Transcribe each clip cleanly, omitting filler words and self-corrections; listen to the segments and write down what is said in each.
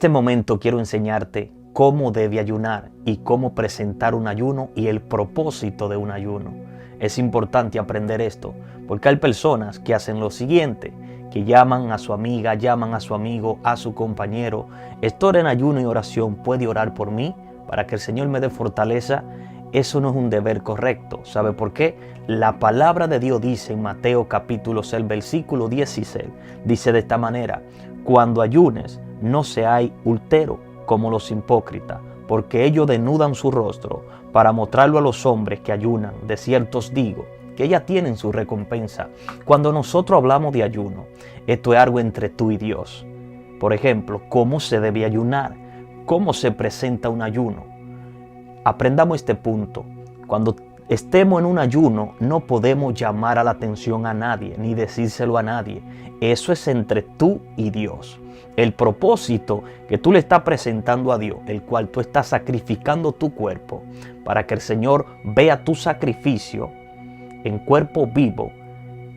este momento quiero enseñarte cómo debe ayunar y cómo presentar un ayuno y el propósito de un ayuno. Es importante aprender esto porque hay personas que hacen lo siguiente, que llaman a su amiga, llaman a su amigo, a su compañero. Estoy en ayuno y oración, ¿puede orar por mí para que el Señor me dé fortaleza? Eso no es un deber correcto. ¿Sabe por qué? La palabra de Dios dice en Mateo capítulo 6, versículo 16, dice de esta manera: cuando ayunes, no seáis ulteros como los hipócritas, porque ellos denudan su rostro para mostrarlo a los hombres que ayunan. De cierto os digo que ellas tienen su recompensa. Cuando nosotros hablamos de ayuno, esto es algo entre tú y Dios. Por ejemplo, ¿cómo se debe ayunar? ¿Cómo se presenta un ayuno? Aprendamos este punto. Cuando estemos en un ayuno, no podemos llamar a la atención a nadie, ni decírselo a nadie. Eso es entre tú y Dios. El propósito que tú le estás presentando a Dios, el cual tú estás sacrificando tu cuerpo, para que el Señor vea tu sacrificio en cuerpo vivo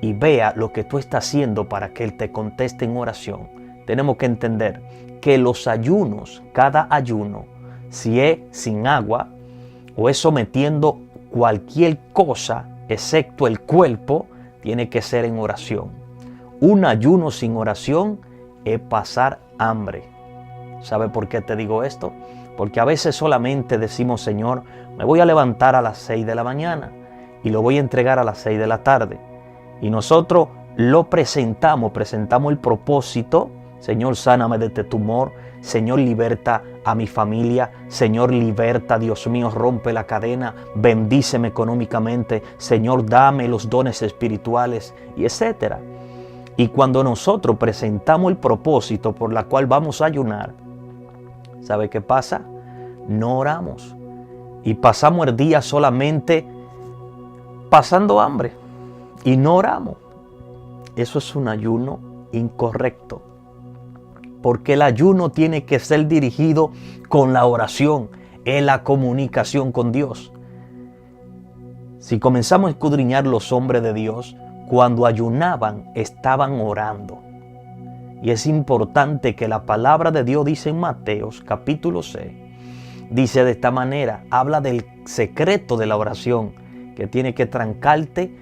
y vea lo que tú estás haciendo para que Él te conteste en oración. Tenemos que entender que los ayunos, cada ayuno, si es sin agua o es sometiendo cualquier cosa excepto el cuerpo, tiene que ser en oración. Un ayuno sin oración es pasar hambre. ¿Sabe por qué te digo esto? Porque a veces solamente decimos: Señor, me voy a levantar a las 6 de la mañana y lo voy a entregar a las 6 de la tarde. Y nosotros lo presentamos el propósito: Señor, sáname de este tumor. Señor, liberta a mi familia. Señor, liberta, Dios mío, rompe la cadena. Bendíceme económicamente. Señor, dame los dones espirituales, y etcétera. Y cuando nosotros presentamos el propósito por la cual vamos a ayunar, ¿sabe qué pasa? No oramos. Y pasamos el día solamente pasando hambre. Y no oramos. Eso es un ayuno incorrecto. Porque el ayuno tiene que ser dirigido con la oración, en la comunicación con Dios. Si comenzamos a escudriñar los hombres de Dios, cuando ayunaban, estaban orando. Y es importante que la palabra de Dios dice en Mateo capítulo 6, dice de esta manera, habla del secreto de la oración, que tiene que trancarte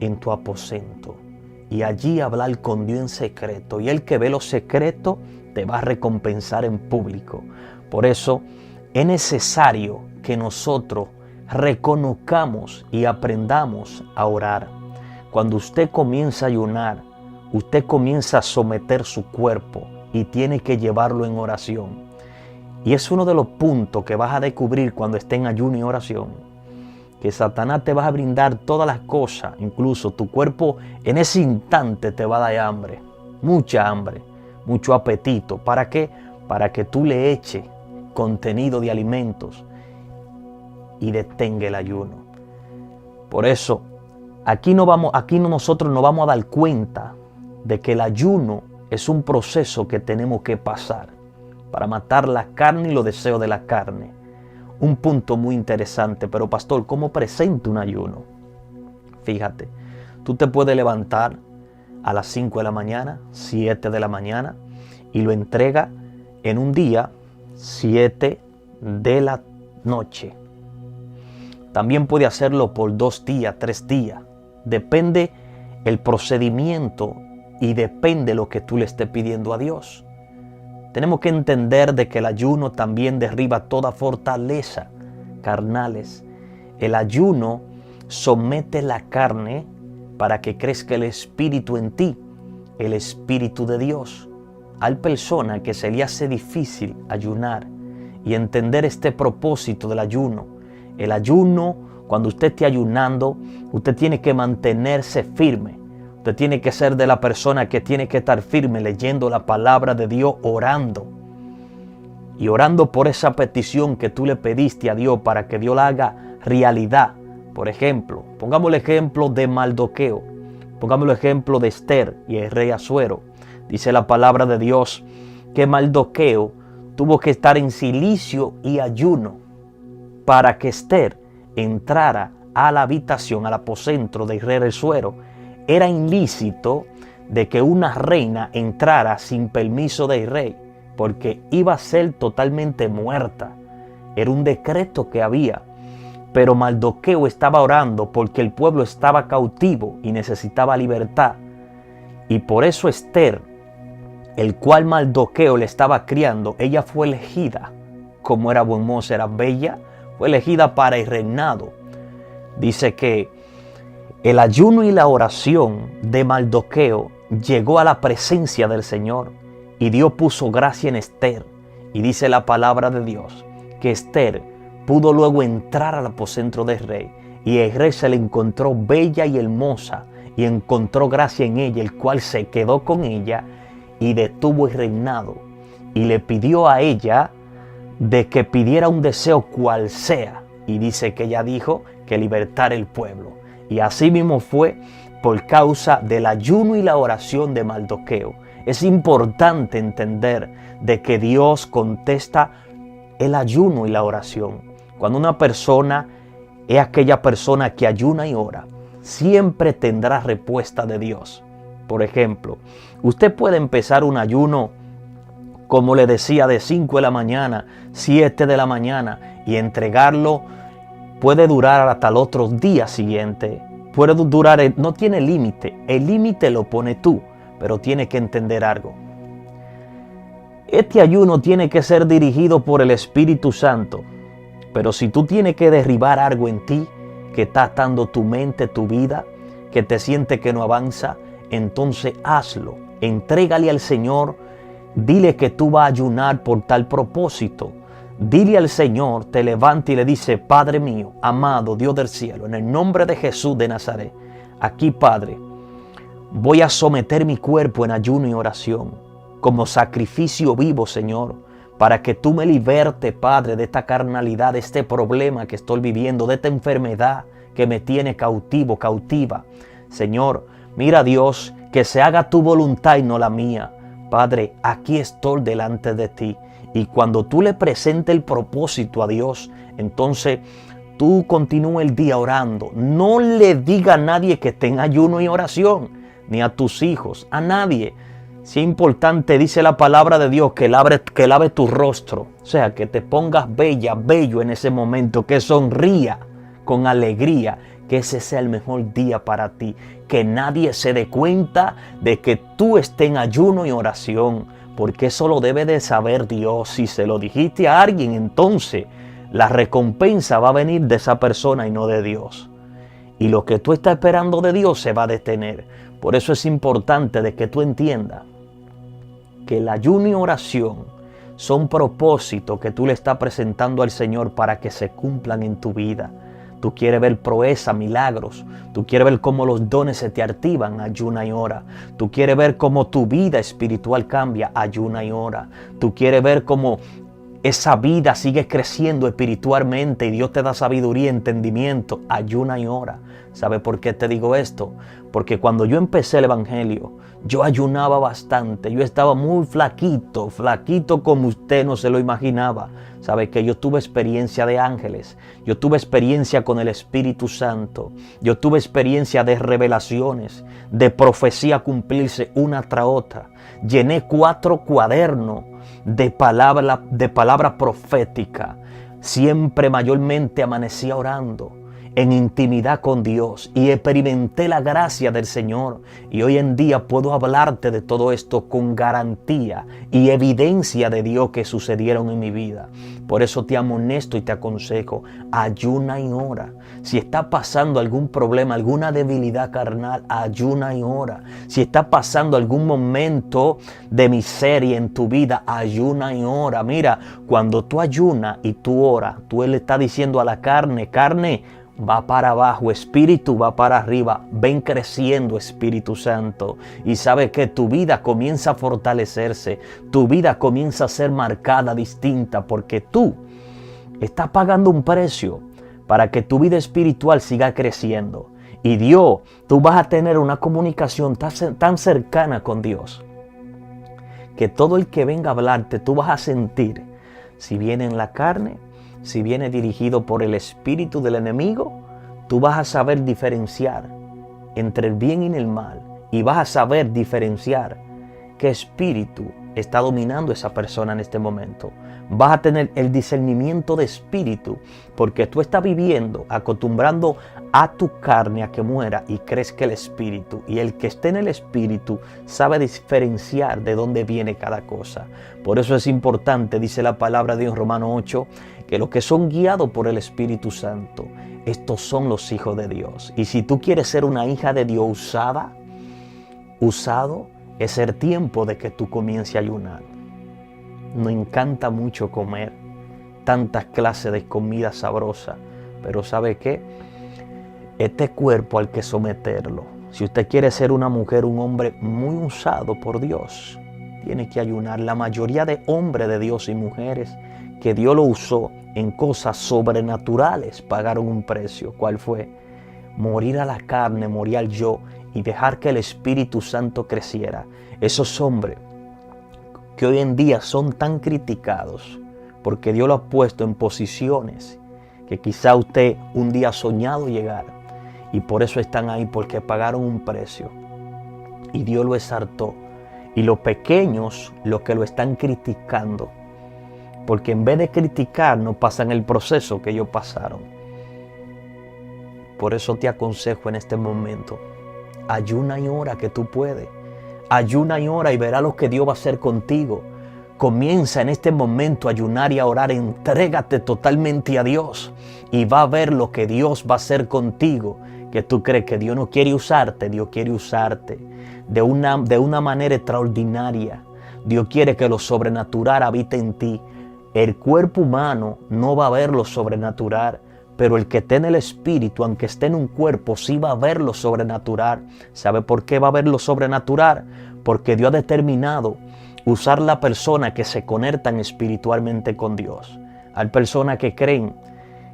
en tu aposento y allí hablar con Dios en secreto. Y el que ve los secretos te va a recompensar en público. Por eso es necesario que nosotros reconozcamos y aprendamos a orar. Cuando usted comienza a ayunar, usted comienza a someter su cuerpo y tiene que llevarlo en oración. Y es uno de los puntos que vas a descubrir cuando esté en ayuno y oración, que Satanás te va a brindar todas las cosas, incluso tu cuerpo en ese instante te va a dar hambre, mucha hambre, mucho apetito. ¿Para qué? Para que tú le eches contenido de alimentos y detenga el ayuno. Por eso, nosotros nos vamos a dar cuenta de que el ayuno es un proceso que tenemos que pasar para matar la carne y los deseos de la carne. Un punto muy interesante. Pero pastor, ¿cómo presento un ayuno? Fíjate, tú te puedes levantar a las 5 de la mañana, 7 de la mañana, y lo entrega en un día, 7 de la noche. También puede hacerlo por 2 días, 3 días. Depende el procedimiento y depende lo que tú le estés pidiendo a Dios. Tenemos que entender de que el ayuno también derriba toda fortaleza carnales. El ayuno somete la carne para que crezca el espíritu en ti, el espíritu de Dios. Hay personas que se le hace difícil ayunar y entender este propósito del ayuno. El ayuno, cuando usted esté ayunando, usted tiene que mantenerse firme. Usted tiene que ser de la persona que tiene que estar firme leyendo la palabra de Dios, orando. Y orando por esa petición que tú le pediste a Dios para que Dios la haga realidad. Por ejemplo, pongamos el ejemplo de Mardoqueo. Pongamos el ejemplo de Esther y el rey Asuero. Dice la palabra de Dios que Mardoqueo tuvo que estar en silicio y ayuno para que Esther entrara a la habitación, al aposento del rey Asuero. Era ilícito de que una reina entrara sin permiso del rey. porque iba a ser totalmente muerta. Era un decreto que había. Pero Mardoqueo estaba orando porque el pueblo estaba cautivo y necesitaba libertad. Y por eso Esther, el cual Mardoqueo le estaba criando, ella fue elegida, como era buen moza, era bella, fue elegida para el reinado. Dice que el ayuno y la oración de Mardoqueo llegó a la presencia del Señor y Dios puso gracia en Esther. Y dice la palabra de Dios que Esther pudo luego entrar al aposento del rey y el rey se le encontró bella y hermosa y encontró gracia en ella, el cual se quedó con ella y detuvo el reinado y le pidió a ella de que pidiera un deseo cual sea, y dice que ella dijo que libertara el pueblo. Y así mismo fue por causa del ayuno y la oración de Mardoqueo. Es importante entender de que Dios contesta el ayuno y la oración. Cuando una persona es aquella persona que ayuna y ora, siempre tendrá respuesta de Dios. Por ejemplo, usted puede empezar un ayuno, como le decía, de 5 de la mañana, 7 de la mañana, y entregarlo puede durar hasta el otro día siguiente. Puede durar, no tiene límite. El límite lo pone tú, pero tiene que entender algo. Este ayuno tiene que ser dirigido por el Espíritu Santo. Pero si tú tienes que derribar algo en ti, que está atando tu mente, tu vida, que te siente que no avanza, entonces hazlo. Entrégale al Señor. Dile que tú vas a ayunar por tal propósito. Dile al Señor, te levanta y le dice: Padre mío, amado Dios del cielo, en el nombre de Jesús de Nazaret, aquí, Padre, voy a someter mi cuerpo en ayuno y oración, como sacrificio vivo, Señor, para que tú me libertes, Padre, de esta carnalidad, de este problema que estoy viviendo, de esta enfermedad que me tiene cautivo, cautiva. Señor, mira, Dios, que se haga tu voluntad y no la mía. Padre, aquí estoy delante de ti. Y cuando tú le presentes el propósito a Dios, entonces tú continúa el día orando. No le diga a nadie que esté en ayuno y oración, ni a tus hijos, a nadie. Si es importante, dice la palabra de Dios, que lave tu rostro. O sea, que te pongas bella, bello en ese momento, que sonría con alegría, que ese sea el mejor día para ti. Que nadie se dé cuenta de que tú estés en ayuno y oración, porque eso lo debe de saber Dios. Si se lo dijiste a alguien, entonces la recompensa va a venir de esa persona y no de Dios. Y lo que tú estás esperando de Dios se va a detener. Por eso es importante de que tú entiendas que el ayuno y oración son propósitos que tú le estás presentando al Señor para que se cumplan en tu vida. Tú quieres ver proeza, milagros. Tú quieres ver cómo los dones se te activan, ayuna y ora. Tú quieres ver cómo tu vida espiritual cambia, ayuna y ora. Tú quieres ver cómo esa vida sigue creciendo espiritualmente y Dios te da sabiduría y entendimiento, ayuna y ora. ¿Sabe por qué te digo esto? Porque cuando yo empecé el evangelio, yo ayunaba bastante. Yo estaba muy flaquito, flaquito como usted no se lo imaginaba. ¿Sabe? Que yo tuve experiencia de ángeles. Yo tuve experiencia con el Espíritu Santo. Yo tuve experiencia de revelaciones, de profecía cumplirse una tras otra. Llené 4 cuadernos de palabra profética. Siempre mayormente amanecía orando en intimidad con Dios y experimenté la gracia del Señor. Y hoy en día puedo hablarte de todo esto con garantía y evidencia de Dios que sucedieron en mi vida. Por eso te amonesto y te aconsejo, ayuna y ora. Si está pasando algún problema, alguna debilidad carnal, ayuna y ora. Si está pasando algún momento de miseria en tu vida, ayuna y ora. Mira, cuando tú ayunas y tú oras, tú le estás diciendo a la carne, va para abajo, espíritu va para arriba, ven creciendo, Espíritu Santo. Y sabe que tu vida comienza a fortalecerse, tu vida comienza a ser marcada, distinta, porque tú estás pagando un precio para que tu vida espiritual siga creciendo. Y Dios, tú vas a tener una comunicación tan cercana con Dios, que todo el que venga a hablarte, tú vas a sentir, si viene en la carne, si viene dirigido por el espíritu del enemigo, tú vas a saber diferenciar entre el bien y el mal. Y vas a saber diferenciar qué espíritu está dominando esa persona en este momento. Vas a tener el discernimiento de espíritu porque tú estás viviendo, acostumbrando a tu carne a que muera y crees que el espíritu, y el que esté en el espíritu sabe diferenciar de dónde viene cada cosa. Por eso es importante, dice la palabra de Dios en Romanos 8, que los que son guiados por el Espíritu Santo, estos son los hijos de Dios. Y si tú quieres ser una hija de Dios usado, es el tiempo de que tú comiences a ayunar. Nos encanta mucho comer tantas clases de comida sabrosa, pero ¿sabe qué? Este cuerpo hay que someterlo. Si usted quiere ser una mujer, un hombre muy usado por Dios, tiene que ayunar. La mayoría de hombres de Dios y mujeres que Dios lo usó en cosas sobrenaturales pagaron un precio. ¿Cuál fue? Morir a la carne, morir al yo y dejar que el Espíritu Santo creciera. Esos hombres que hoy en día son tan criticados porque Dios lo ha puesto en posiciones que quizá usted un día ha soñado llegar, y por eso están ahí, porque pagaron un precio y Dios lo exaltó. Y los pequeños, los que lo están criticando, porque en vez de criticar no pasan el proceso que ellos pasaron. Por eso te aconsejo en este momento, ayuna y ora que tú puedes. Ayuna y ora y verás lo que Dios va a hacer contigo. Comienza en este momento a ayunar y a orar. Entrégate totalmente a Dios y va a ver lo que Dios va a hacer contigo. Que tú crees que Dios no quiere usarte. Dios quiere usarte de una manera extraordinaria. Dios quiere que lo sobrenatural habite en ti. El cuerpo humano no va a ver lo sobrenatural, pero el que esté en el espíritu, aunque esté en un cuerpo, sí va a ver lo sobrenatural. ¿Sabe por qué va a ver lo sobrenatural? Porque Dios ha determinado usar la persona que se conectan espiritualmente con Dios. Hay personas que creen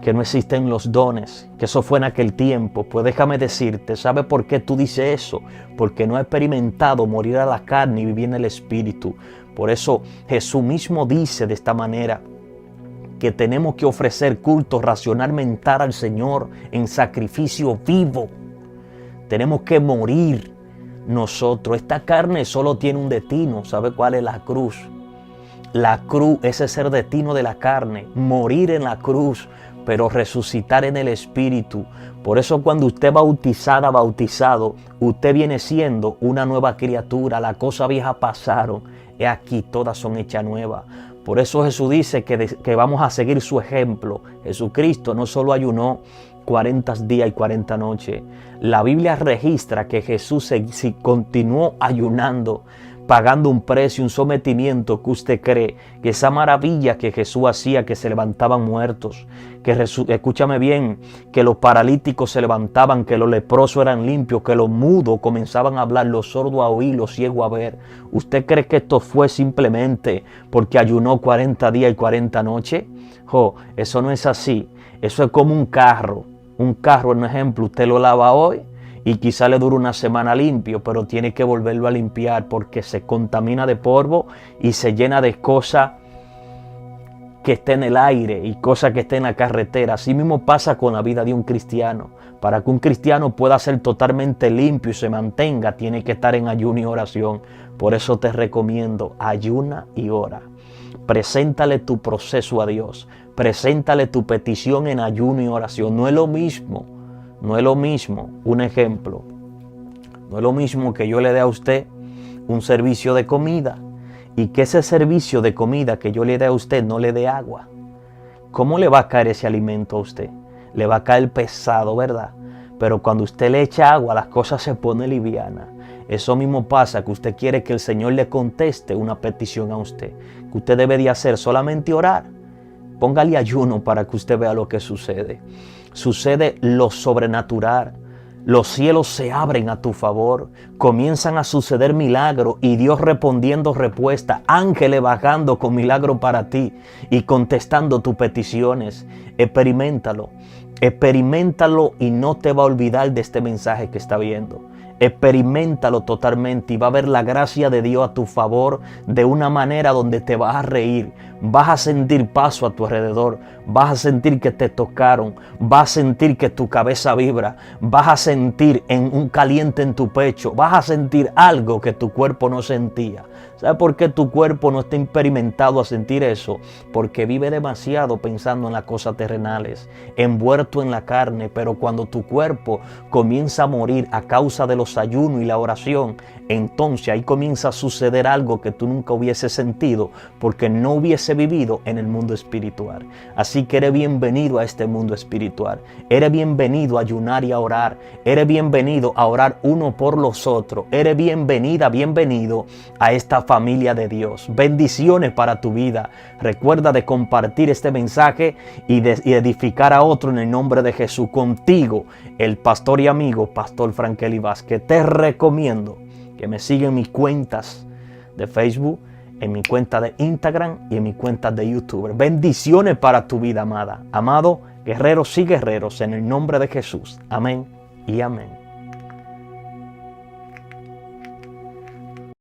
que no existen los dones, que eso fue en aquel tiempo. Pues déjame decirte, ¿sabe por qué tú dices eso? Porque no has experimentado morir a la carne y vivir en el espíritu. Por eso Jesús mismo dice de esta manera, que tenemos que ofrecer culto racional mental al Señor en sacrificio vivo. Tenemos que morir nosotros. Esta carne solo tiene un destino. ¿Sabe cuál es la cruz? La cruz, ese es el destino de la carne, morir en la cruz, pero resucitar en el Espíritu. Por eso cuando usted bautizado, usted viene siendo una nueva criatura. Las cosas viejas pasaron, y aquí todas son hechas nuevas. Por eso Jesús dice que vamos a seguir su ejemplo. Jesucristo no solo ayunó 40 días y 40 noches. La Biblia registra que Jesús continuó ayunando, pagando un precio, un sometimiento que usted cree, que esa maravilla que Jesús hacía, que se levantaban muertos, escúchame bien, que los paralíticos se levantaban, que los leprosos eran limpios, que los mudos comenzaban a hablar, los sordos a oír, los ciegos a ver. ¿Usted cree que esto fue simplemente porque ayunó 40 días y 40 noches? Eso no es así. Eso es como un carro. Un carro, en ejemplo, usted lo lava hoy y quizá le dure una semana limpio, pero tiene que volverlo a limpiar porque se contamina de polvo y se llena de cosas que está en el aire y cosas que está en la carretera. Así mismo pasa con la vida de un cristiano. Para que un cristiano pueda ser totalmente limpio y se mantenga, tiene que estar en ayuno y oración. Por eso te recomiendo, ayuna y ora. Preséntale tu proceso a Dios. Preséntale tu petición en ayuno y oración. No es lo mismo. No es lo mismo, un ejemplo, no es lo mismo que yo le dé a usted un servicio de comida y que ese servicio de comida que yo le dé a usted no le dé agua. ¿Cómo le va a caer ese alimento a usted? Le va a caer pesado, ¿verdad? Pero cuando usted le echa agua, las cosas se ponen livianas. Eso mismo pasa, que usted quiere que el Señor le conteste una petición a usted. Que usted debe de hacer solamente orar. Póngale ayuno para que usted vea lo que sucede. Sucede lo sobrenatural. Los cielos se abren a tu favor. Comienzan a suceder milagros y Dios respondiendo respuesta. Ángeles bajando con milagro para ti y contestando tus peticiones. Experiméntalo. Experiméntalo y no te va a olvidar de este mensaje que está viendo. Experiméntalo totalmente y va a ver la gracia de Dios a tu favor de una manera donde te vas a reír, vas a sentir paso a tu alrededor, vas a sentir que te tocaron, vas a sentir que tu cabeza vibra, vas a sentir un caliente en tu pecho, vas a sentir algo que tu cuerpo no sentía. ¿Sabe por qué tu cuerpo no está experimentado a sentir eso? Porque vive demasiado pensando en las cosas terrenales, envuelto en la carne. Pero cuando tu cuerpo comienza a morir a causa de los ayunos y la oración, entonces ahí comienza a suceder algo que tú nunca hubiese sentido, porque no hubiese vivido en el mundo espiritual. Así que eres bienvenido a este mundo espiritual. Eres bienvenido a ayunar y a orar. Eres bienvenido a orar uno por los otros. Eres bienvenida, bienvenido a esta familia de Dios. Bendiciones para tu vida. Recuerda de compartir este mensaje y edificar a otro en el nombre de Jesús. Contigo, el pastor y amigo, Pastor Frankely Vázquez. Te recomiendo que me sigan en mis cuentas de Facebook, en mi cuenta de Instagram y en mi cuenta de YouTube. Bendiciones para tu vida, amada. Amado, guerreros y guerreros, en el nombre de Jesús. Amén y amén.